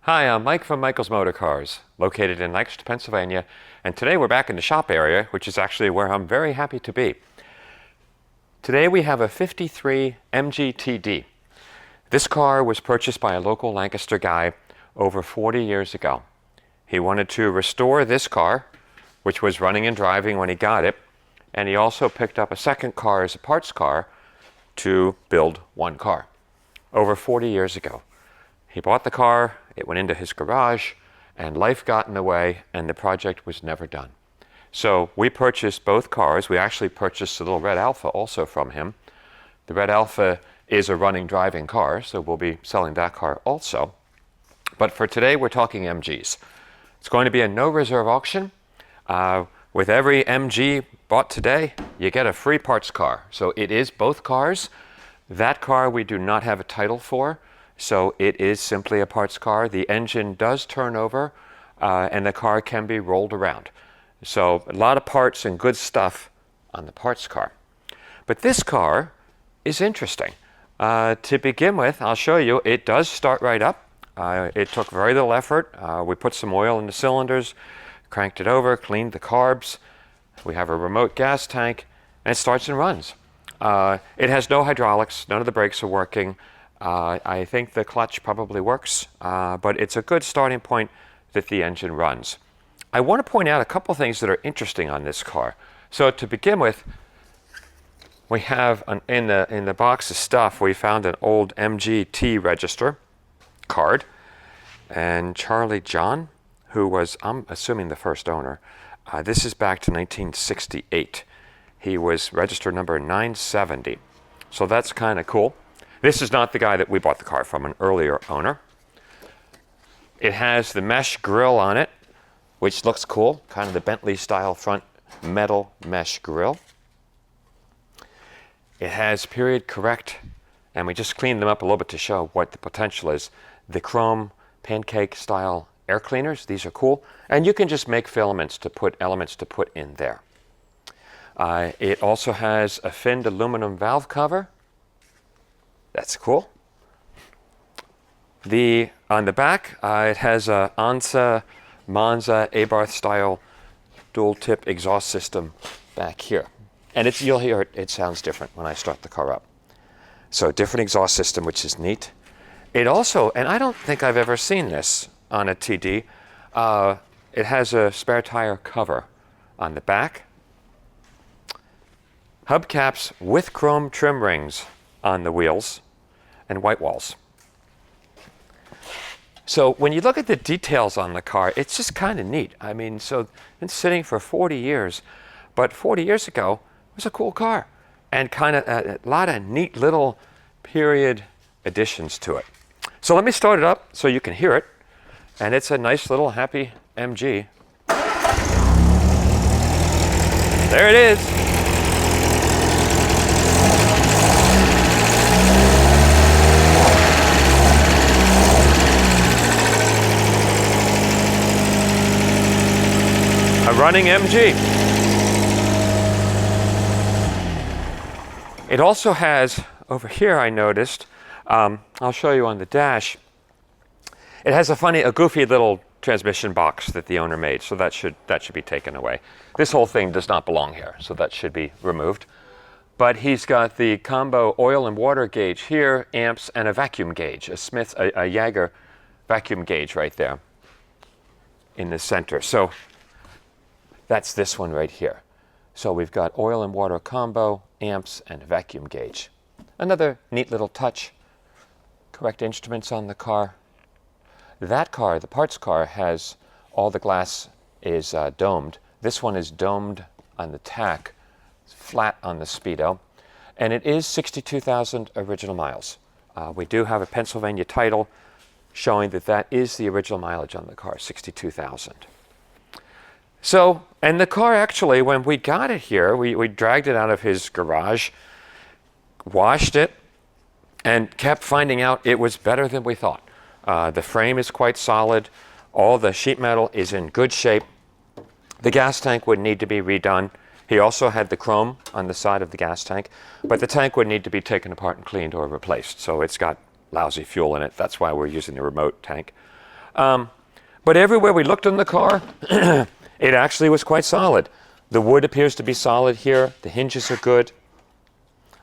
Hi, I'm Mike from Michael's Motor Cars, located in Lancaster, Pennsylvania, and today we're back in the shop area, which is actually where I'm very happy to be. Today we have a 53 MGTD. This car was purchased by a local Lancaster guy over 40 years ago. He wanted to restore this car, which was running and driving when he got it, and he also picked up a second car as a parts car to build one car over 40 years ago. He bought the car, it went into his garage, and life got in the way, and the project was never done. So we purchased both cars. We actually purchased the little red Alpha also from him. The red Alpha is a running, driving car, so we'll be selling that car also. But for today, we're talking MGs. It's going to be a no-reserve auction. With every MG bought today, you get a free parts car. So it is both cars. That car we do not have a title for. So it is simply a parts car. The engine does turn over and the car can be rolled around. So a lot of parts and good stuff on the parts car. But this car is interesting. To begin with, I'll show you, it does start right up. It took very little effort. We put some oil in the cylinders, cranked it over, cleaned the carbs. We have a remote gas tank, and it starts and runs. It has no hydraulics. None of the brakes are working. I think the clutch probably works, but it's a good starting point that the engine runs. I want to point out a couple things that are interesting on this car. So to begin with, we have in the box of stuff, we found an old MGT register card, and Charlie John, who was, I'm assuming, the first owner. This is back to 1968. He was register number 970. So that's kind of cool. This is not the guy that we bought the car from, an earlier owner. It has the mesh grille on it, which looks cool, kind of the Bentley style front metal mesh grille. It has period correct, and we just cleaned them up a little bit to show what the potential is. The chrome pancake style air cleaners, these are cool. And you can just make elements to put in there. It also has a finned aluminum valve cover. That's cool. On the back, it has a ANSA Monza Abarth style dual tip exhaust system back here. And you'll hear it sounds different when I start the car up. So different exhaust system, which is neat. It also, and I don't think I've ever seen this on a TD, it has a spare tire cover on the back. Hubcaps with chrome trim rings on the wheels and white walls. So when you look at the details on the car, it's just kind of neat. I mean, so it's sitting for 40 years, but 40 years ago, it was a cool car and kind of a lot of neat little period additions to it. So let me start it up so you can hear it. And it's a nice little happy MG. There it is. A running MG. It also has, over here I noticed, I'll show you on the dash, it has a goofy little transmission box that the owner made, so that should be taken away. This whole thing does not belong here, so that should be removed. But he's got the combo oil and water gauge here, amps, and a vacuum gauge, a Jaeger vacuum gauge right there in the center. So that's this one right here. So we've got oil and water combo, amps, and vacuum gauge. Another neat little touch. Correct instruments on the car. That car, the parts car, has all the glass is domed. This one is domed on the tack, flat on the speedo, and it is 62,000 original miles. We do have a Pennsylvania title showing that is the original mileage on the car, 62,000. So, and the car actually, when we got it here, we dragged it out of his garage, washed it, and kept finding out it was better than we thought. The frame is quite solid. All the sheet metal is in good shape. The gas tank would need to be redone. He also had the chrome on the side of the gas tank, but the tank would need to be taken apart and cleaned or replaced. So it's got lousy fuel in it. That's why we're using the remote tank. But everywhere we looked in the car, it actually was quite solid. The wood appears to be solid here. The hinges are good.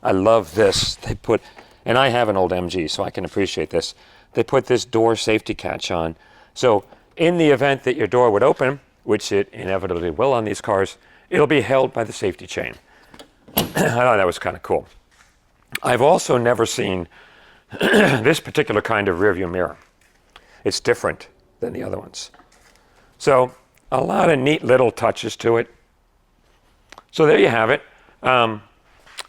I love this. They put, and I have an old MG, so I can appreciate this. They put this door safety catch on. So in the event that your door would open, which it inevitably will on these cars, it'll be held by the safety chain. I thought that was kind of cool. I've also never seen this particular kind of rearview mirror. It's different than the other ones. So a lot of neat little touches to it. So there you have it.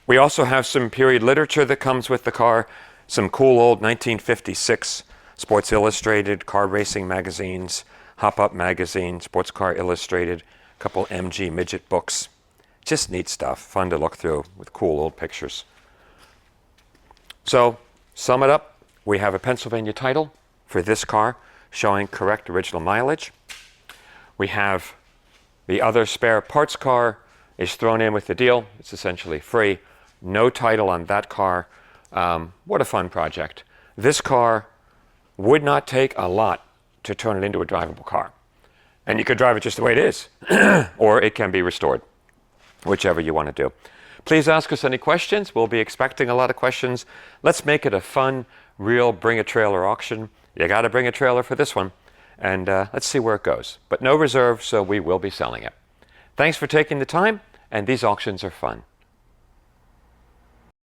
We also have some period literature that comes with the car, some cool old 1956 Sports Illustrated, car racing magazines, Hop Up magazine, Sports Car Illustrated, a couple MG midget books. Just neat stuff, fun to look through with cool old pictures. So, sum it up, we have a Pennsylvania title for this car showing correct original mileage. We have the other spare parts car is thrown in with the deal. It's essentially free. No title on that car. What a fun project. This car would not take a lot to turn it into a drivable car. And you could drive it just the way it is, or it can be restored, whichever you want to do. Please ask us any questions. We'll be expecting a lot of questions. Let's make it a fun, real bring a trailer auction. You got to bring a trailer for this one. And let's see where it goes. But no reserve, so we will be selling it. Thanks for taking the time, and these auctions are fun.